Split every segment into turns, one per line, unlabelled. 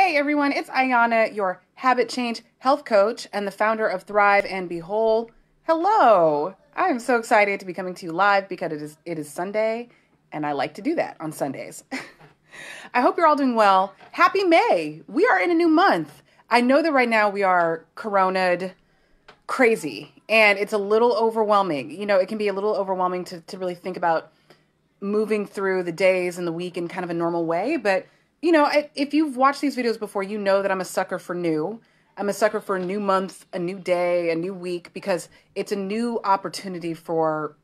Hey everyone, it's Ayana, your habit change health coach and the founder of Thrive and Be Whole. Hello! I am so excited to be coming to you live because it is Sunday and I like to do that on Sundays. I hope you're all doing well. Happy May! We are in a new month. I know that right now we are corona'd crazy and it's a little overwhelming. You know, it can be a little overwhelming to really think about moving through the days and the week in kind of a normal way, but you know, if you've watched these videos before, you know that I'm a sucker for new. I'm a sucker for a new month, a new day, a new week, because it's a new opportunity to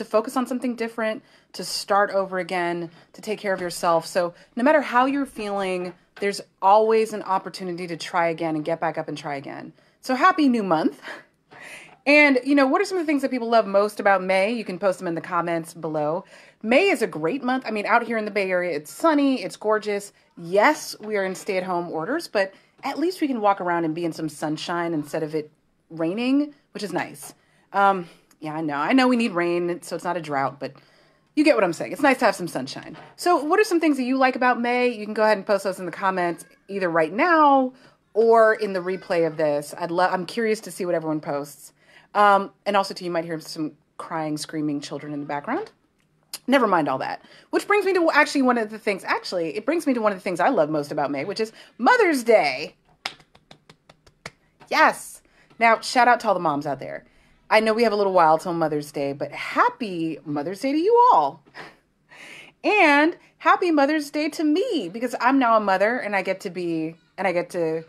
focus on something different, to start over again, to take care of yourself. So no matter how you're feeling, there's always an opportunity to try again and get back up and try again. So happy new month. And, you know, what are some of the things that people love most about May? You can post them in the comments below. May is a great month. I mean, out here in the Bay Area, it's sunny, it's gorgeous. Yes, we are in stay-at-home orders, but at least we can walk around and be in some sunshine instead of it raining, which is nice. Yeah, I know we need rain, so it's not a drought, but you get what I'm saying. It's nice to have some sunshine. So what are some things that you like about May? You can go ahead and post those in the comments either right now or in the replay of this. I'm curious to see what everyone posts. And also too, you might hear some crying, screaming children in the background. Never mind all that. Which brings me to it brings me to one of the things I love most about May, which is Mother's Day. Yes. Now, shout out to all the moms out there. I know we have a little while till Mother's Day, but happy Mother's Day to you all. And happy Mother's Day to me, because I'm now a mother and I get to,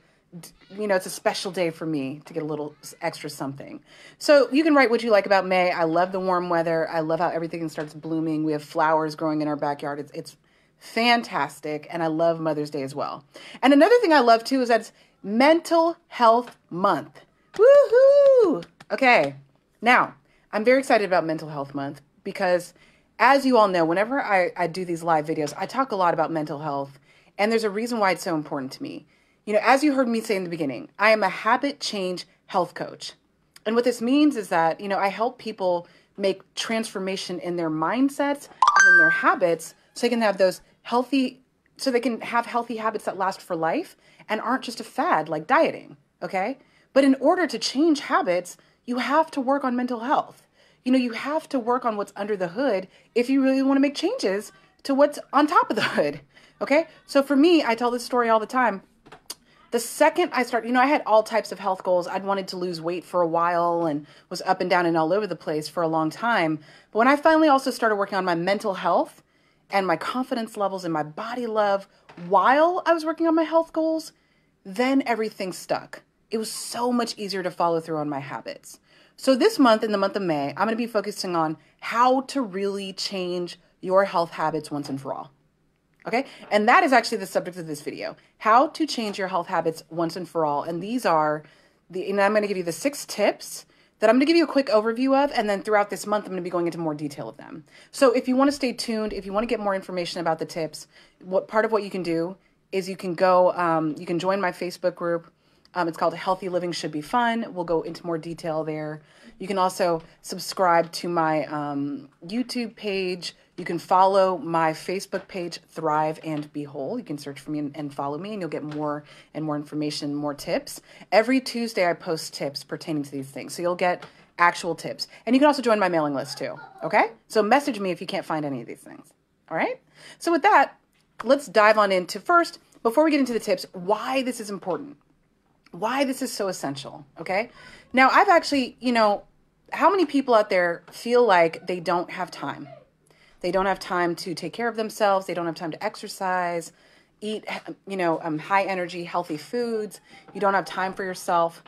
you know, it's a special day for me to get a little extra something. So you can write what you like about May. I love the warm weather. I love how everything starts blooming. We have flowers growing in our backyard. It's fantastic. And I love Mother's Day as well. And another thing I love too is that it's Mental Health Month. Woohoo! Okay. Now, I'm very excited about Mental Health Month because as you all know, whenever I do these live videos, I talk a lot about mental health. And there's a reason why it's so important to me. You know, as you heard me say in the beginning, I am a habit change health coach. And what this means is that, you know, I help people make transformation in their mindsets and in their habits so they can have healthy habits that last for life and aren't just a fad like dieting, okay? But in order to change habits, you have to work on mental health. You know, you have to work on what's under the hood if you really want to make changes to what's on top of the hood, okay? So for me, I tell this story all the time. The second I started, you know, I had all types of health goals. I'd wanted to lose weight for a while and was up and down and all over the place for a long time. But when I finally also started working on my mental health and my confidence levels and my body love while I was working on my health goals, then everything stuck. It was so much easier to follow through on my habits. So this month, in the month of May, I'm going to be focusing on how to really change your health habits once and for all. Okay, and that is actually the subject of this video, how to change your health habits once and for all. And these are and I'm going to give you the 6 tips that I'm going to give you a quick overview of. And then throughout this month, I'm going to be going into more detail of them. So if you want to stay tuned, if you want to get more information about the tips, part of what you can do is you can go, you can join my Facebook group. It's called Healthy Living Should Be Fun. We'll go into more detail there. You can also subscribe to my YouTube page. You can follow my Facebook page, Thrive and Be Whole. You can search for me and follow me, and you'll get more and more information, more tips. Every Tuesday, I post tips pertaining to these things, so you'll get actual tips. And you can also join my mailing list too, okay? So message me if you can't find any of these things, all right? So with that, let's dive on into first, before we get into the tips, why this is important, why this is so essential, okay? Now, I've actually, you know, how many people out there feel like they don't have time? They don't have time to take care of themselves. They don't have time to exercise, eat, you know, high energy, healthy foods. You don't have time for yourself.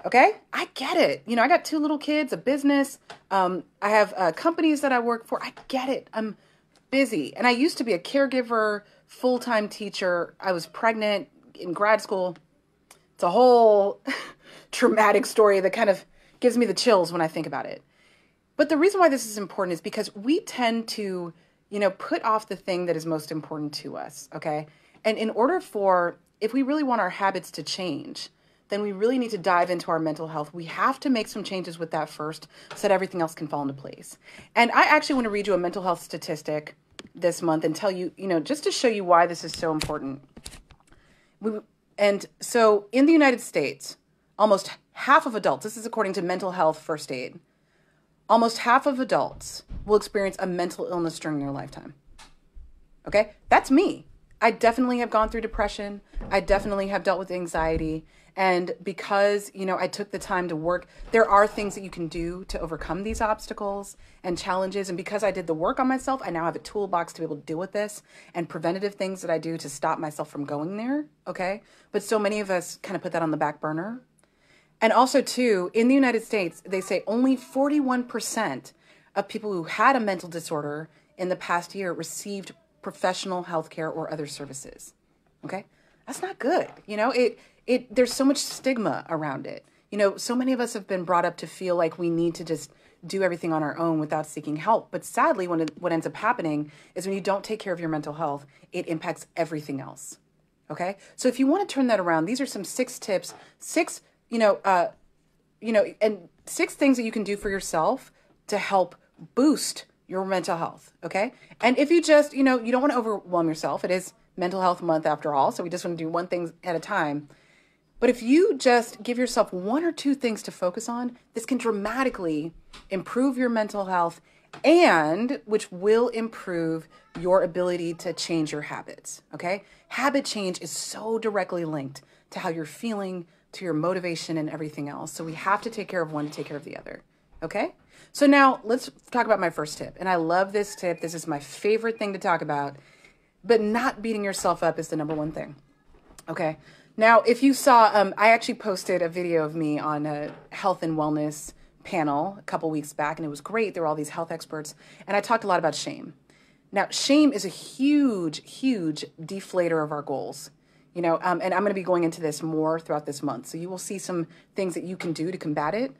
Okay. I get it. You know, I got 2 little kids, a business. I have companies that I work for. I get it. I'm busy. And I used to be a caregiver, full-time teacher. I was pregnant in grad school. It's a whole traumatic story that kind of gives me the chills when I think about it. But the reason why this is important is because we tend to, you know, put off the thing that is most important to us, okay? And if we really want our habits to change, then we really need to dive into our mental health. We have to make some changes with that first so that everything else can fall into place. And I actually want to read you a mental health statistic this month and tell you, you know, just to show you why this is so important. We, and so in the United States, almost half of adults, this is according to Mental Health First Aid, almost half of adults will experience a mental illness during their lifetime. Okay? That's me. I definitely have gone through depression. I definitely have dealt with anxiety. And because, I took the time to work, there are things that you can do to overcome these obstacles and challenges. And because I did the work on myself, I now have a toolbox to be able to deal with this and preventative things that I do to stop myself from going there. Okay? But so many of us kind of put that on the back burner. And also, too, in the United States, they say only 41% of people who had a mental disorder in the past year received professional health care or other services. Okay? That's not good. There's so much stigma around it. So many of us have been brought up to feel like we need to just do everything on our own without seeking help. But sadly, what ends up happening is when you don't take care of your mental health, it impacts everything else. Okay? So if you want to turn that around, these are some 6 tips, 6 and 6 things that you can do for yourself to help boost your mental health. Okay. And if you just, you don't want to overwhelm yourself. It is Mental Health Month after all. So we just want to do one thing at a time. But if you just give yourself 1 or 2 things to focus on, this can dramatically improve your mental health and which will improve your ability to change your habits. Okay. Habit change is so directly linked to how you're feeling, to your motivation and everything else. So we have to take care of one to take care of the other. Okay? So now let's talk about my first tip. And I love this tip. This is my favorite thing to talk about. But not beating yourself up is the number one thing. Okay? Now, if you saw, I actually posted a video of me on a health and wellness panel a couple weeks back, and it was great. There were all these health experts. And I talked a lot about shame. Now, shame is a huge, huge deflator of our goals. And I'm going to be going into this more throughout this month. So you will see some things that you can do to combat it.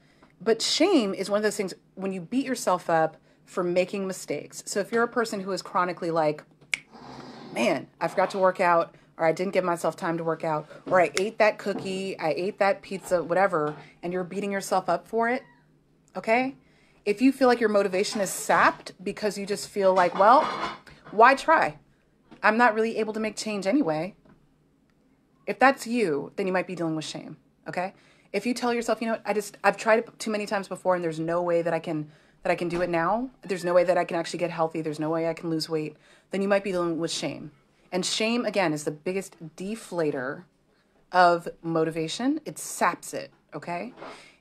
But shame is one of those things when you beat yourself up for making mistakes. So if you're a person who is chronically like, man, I forgot to work out, or I didn't give myself time to work out, or I ate that cookie, I ate that pizza, whatever, and you're beating yourself up for it, okay? If you feel like your motivation is sapped because you just feel like, well, why try? I'm not really able to make change anyway. If that's you, then you might be dealing with shame, okay? If you tell yourself, I've tried it too many times before and there's no way that I can do it now. There's no way that I can actually get healthy. There's no way I can lose weight. Then you might be dealing with shame. And shame, again, is the biggest deflator of motivation. It saps it, okay?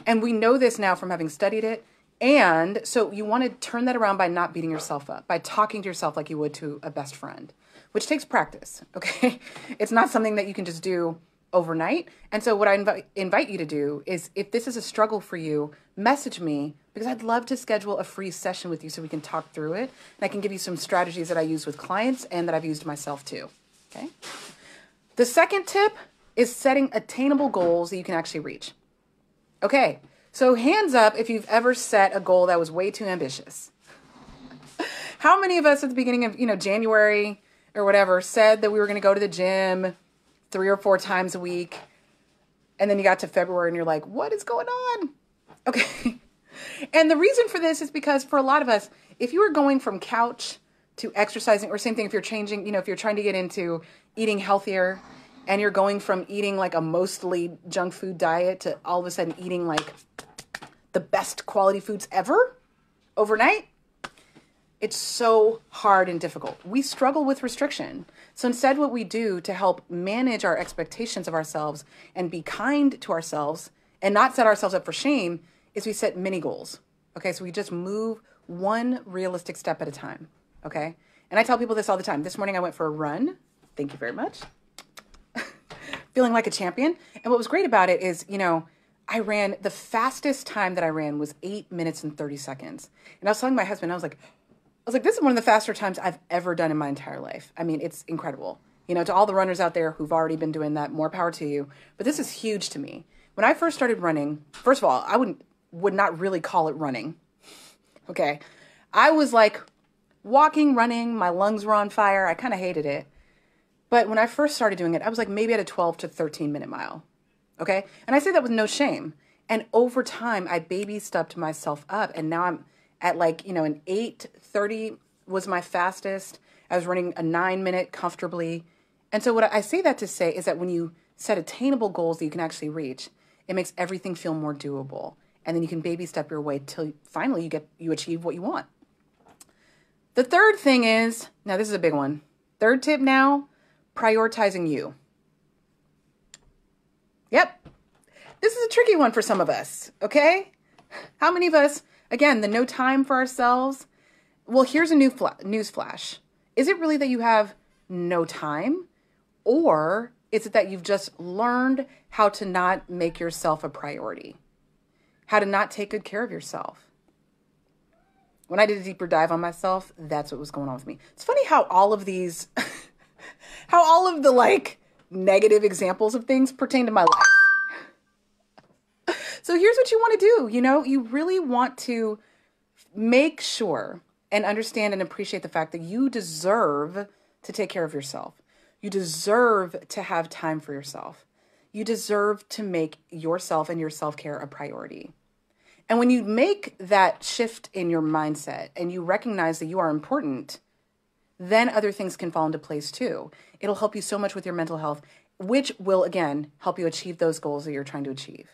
And we know this now from having studied it. And so you want to turn that around by not beating yourself up, by talking to yourself like you would to a best friend, which takes practice, okay? It's not something that you can just do overnight. And so what I invite you to do is, if this is a struggle for you, message me, because I'd love to schedule a free session with you so we can talk through it. And I can give you some strategies that I use with clients and that I've used myself too, okay? The second tip is setting attainable goals that you can actually reach. Okay, so hands up if you've ever set a goal that was way too ambitious. How many of us at the beginning of, January or whatever said that we were going to go to the gym 3 or 4 times a week, and then you got to February and you're like, what is going on? Okay. And the reason for this is because for a lot of us, if you are going from couch to exercising, or same thing if you're changing, if you're trying to get into eating healthier and you're going from eating like a mostly junk food diet to all of a sudden eating like the best quality foods ever overnight, it's so hard and difficult. We struggle with restriction. So instead, what we do to help manage our expectations of ourselves and be kind to ourselves and not set ourselves up for shame is we set mini goals. Okay, so we just move one realistic step at a time. Okay, and I tell people this all the time. This morning I went for a run. Thank you very much. Feeling like a champion. And what was great about it is, I ran, the fastest time that I ran was 8 minutes and 30 seconds. And I was telling my husband, I was like, this is one of the faster times I've ever done in my entire life. I mean, it's incredible. To all the runners out there who've already been doing that, more power to you. But this is huge to me. When I first started running, first of all, I would not really call it running. Okay. I was like walking, running, my lungs were on fire. I kind of hated it. But when I first started doing it, I was like maybe at a 12 to 13 minute mile. Okay. And I say that with no shame. And over time, I baby stepped myself up. And now I'm at like, an 8:30 was my fastest. I was running a 9 minute comfortably. And so what I say that to say is that when you set attainable goals that you can actually reach, it makes everything feel more doable. And then you can baby step your way till finally you achieve what you want. The third thing is, now this is a big one. Third tip now, prioritizing you. Yep. This is a tricky one for some of us, okay? How many of us, again, the no time for ourselves? Well, here's a news flash. Is it really that you have no time? Or is it that you've just learned how to not make yourself a priority? How to not take good care of yourself? When I did a deeper dive on myself, that's what was going on with me. It's funny how all of these, how all of the like negative examples of things pertain to my life. So here's what you want to do. You really want to make sure and understand and appreciate the fact that you deserve to take care of yourself. You deserve to have time for yourself. You deserve to make yourself and your self-care a priority. And when you make that shift in your mindset and you recognize that you are important, then other things can fall into place too. It'll help you so much with your mental health, which will, again, help you achieve those goals that you're trying to achieve.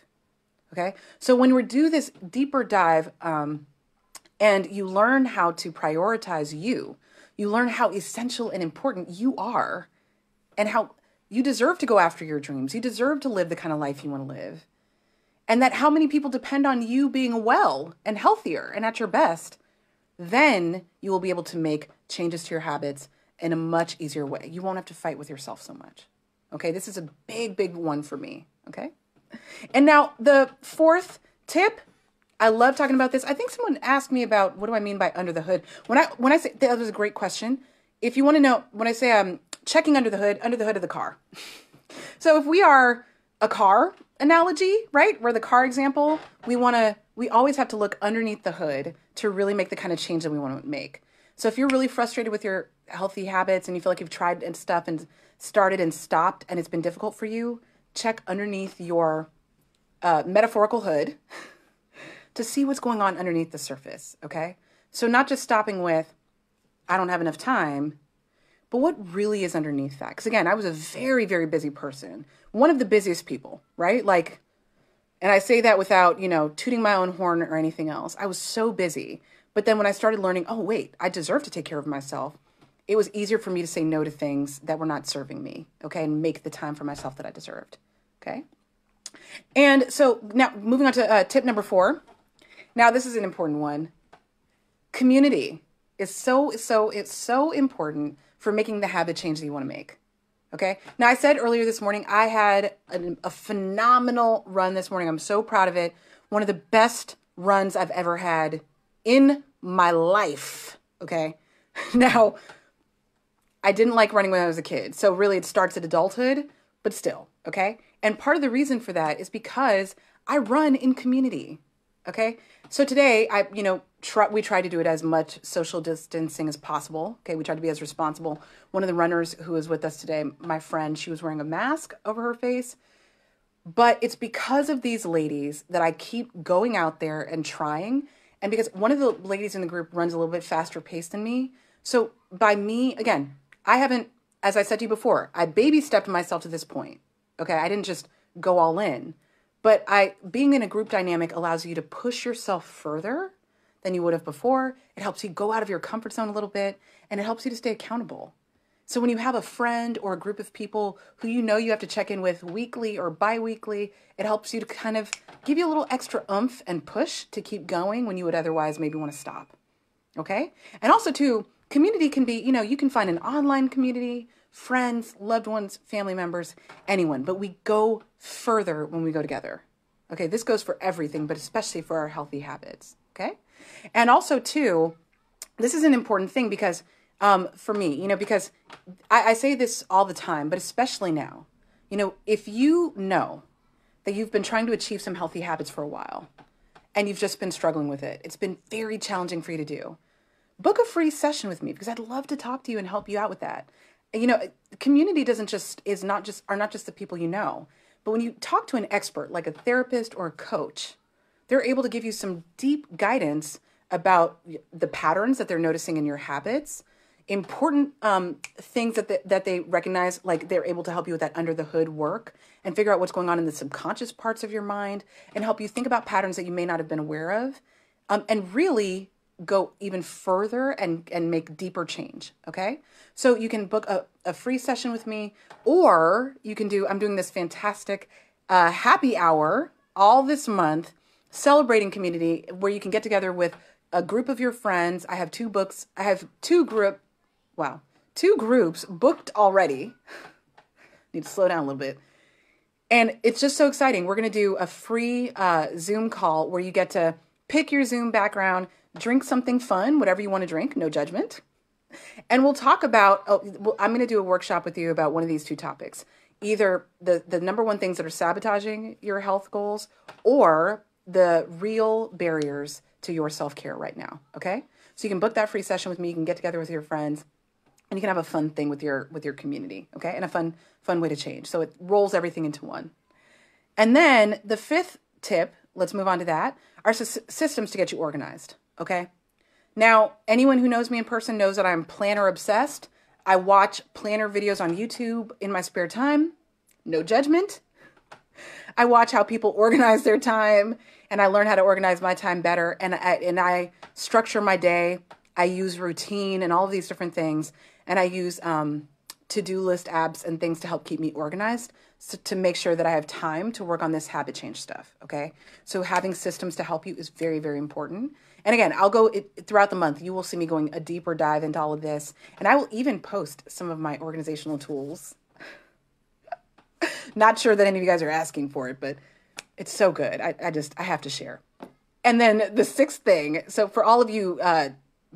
Okay? So when we do this deeper dive and you learn how to prioritize you learn how essential and important you are and how you deserve to go after your dreams. You deserve to live the kind of life you want to live. And that how many people depend on you being well and healthier and at your best, then you will be able to make changes to your habits in a much easier way. You won't have to fight with yourself so much. Okay, this is a big, big one for me. Okay. And now the fourth tip, I love talking about this. I think someone asked me about what do I mean by under the hood. When I say that was a great question. If you want to know, when I say I'm checking under the hood of the car. So if we are a car analogy, right? We're the car example. We always have to look underneath the hood to really make the kind of change that we want to make. So if you're really frustrated with your healthy habits and you feel like you've tried and stuff and started and stopped and it's been difficult for you, check underneath your metaphorical hood to see what's going on underneath the surface, okay? So not just stopping with, I don't have enough time, but what really is underneath that? Because again, I was a very, very busy person. One of the busiest people, right? Like, and I say that without, tooting my own horn or anything else. I was so busy. But then when I started learning, oh, wait, I deserve to take care of myself, it was easier for me to say no to things that were not serving me, okay? And make the time for myself that I deserved, okay? And so now moving on to tip number 4. Now, this is an important one. Community is it's so important for making the habit change that you want to make. Okay. Now, I said earlier this morning, I had a phenomenal run this morning. I'm so proud of it. One of the best runs I've ever had in my life. Okay. Now, I didn't like running when I was a kid. So really it starts at adulthood, but still. Okay. And part of the reason for that is because I run in community. Okay. So today we try to do it as much social distancing as possible. Okay. We try to be as responsible. One of the runners who was with us today, my friend, she was wearing a mask over her face, but it's because of these ladies that I keep going out there and trying. And because one of the ladies in the group runs a little bit faster paced than me. So by me, again, I haven't, as I said to you before, I baby stepped myself to this point. Okay. I didn't just go all in. But being in a group dynamic allows you to push yourself further than you would have before. It helps you go out of your comfort zone a little bit, and it helps you to stay accountable. So when you have a friend or a group of people who you have to check in with weekly or bi-weekly, it helps you to kind of give you a little extra oomph and push to keep going when you would otherwise maybe want to stop. Okay? And also too, community can be, you can find an online community, friends, loved ones, family members, anyone, but we go further when we go together. Okay, this goes for everything, but especially for our healthy habits. Okay, and also too, this is an important thing because for me, because I say this all the time, but especially now, if you know that you've been trying to achieve some healthy habits for a while and you've just been struggling with it, it's been very challenging for you to do, book a free session with me because I'd love to talk to you and help you out with that. Community are not just the people you know, but when you talk to an expert like a therapist or a coach, they're able to give you some deep guidance about the patterns that they're noticing in your habits, important things that they recognize, like they're able to help you with that under the hood work and figure out what's going on in the subconscious parts of your mind and help you think about patterns that you may not have been aware of, and really go even further and make deeper change. Okay. So you can book a free session with me, or you can I'm doing this fantastic happy hour all this month, celebrating community, where you can get together with a group of your friends. I have two groups booked already. Need to slow down a little bit. And it's just so exciting. We're going to do a free Zoom call where you get to pick your Zoom background, drink something fun, whatever you want to drink, no judgment. And we'll talk about, I'm going to do a workshop with you about one of these two topics. Either the number one things that are sabotaging your health goals, or the real barriers to your self-care right now. Okay. So you can book that free session with me. You can get together with your friends and you can have a fun thing with your community. Okay. And a fun way to change. So it rolls everything into one. And then the fifth tip, let's move on to that, are systems to get you organized. Okay. Now, anyone who knows me in person knows that I'm planner obsessed. I watch planner videos on YouTube in my spare time. No judgment. I watch how people organize their time, and I learn how to organize my time better. And I structure my day. I use routine and all of these different things. And I use to-do list apps and things to help keep me organized, so to make sure that I have time to work on this habit change stuff. Okay. So having systems to help you is very, very important. And again, I'll go throughout the month. You will see me going a deeper dive into all of this. And I will even post some of my organizational tools. Not sure that any of you guys are asking for it, but it's so good. I have to share. And then the sixth thing. So for all of you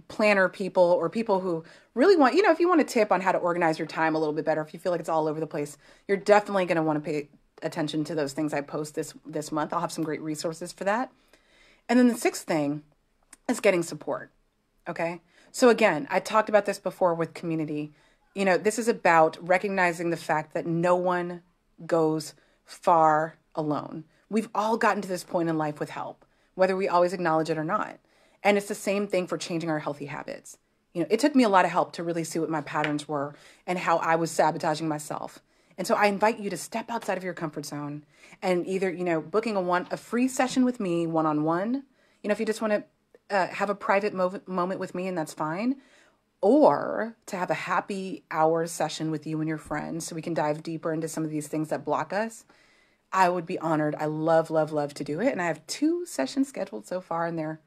planner people, or people who really want, if you want a tip on how to organize your time a little bit better, if you feel like it's all over the place, you're definitely going to want to pay attention to those things I post this month. I'll have some great resources for that. And then the sixth thing is getting support. Okay. So again, I talked about this before with community. This is about recognizing the fact that no one goes far alone. We've all gotten to this point in life with help, whether we always acknowledge it or not. And it's the same thing for changing our healthy habits. It took me a lot of help to really see what my patterns were and how I was sabotaging myself. And so I invite you to step outside of your comfort zone and either, booking a free session with me one-on-one, if you just want to have a private moment with me, and that's fine. Or to have a happy hour session with you and your friends so we can dive deeper into some of these things that block us. I would be honored. I love, love, love to do it. And I have 2 sessions scheduled so far, and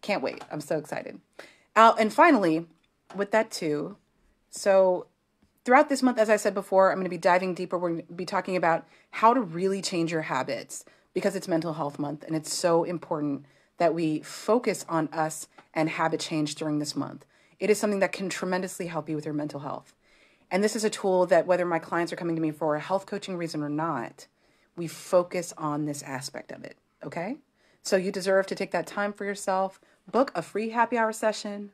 can't wait. I'm so excited. And finally, with that too, so throughout this month, as I said before, I'm going to be diving deeper. We're going to be talking about how to really change your habits, because it's Mental Health Month, and it's so important that we focus on us and habit change during this month. It is something that can tremendously help you with your mental health. And this is a tool that, whether my clients are coming to me for a health coaching reason or not, we focus on this aspect of it. Okay? So you deserve to take that time for yourself, book a free happy hour session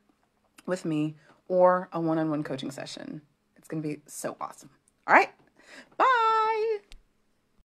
with me, or a one-on-one coaching session. It's going to be so awesome. All right. Bye.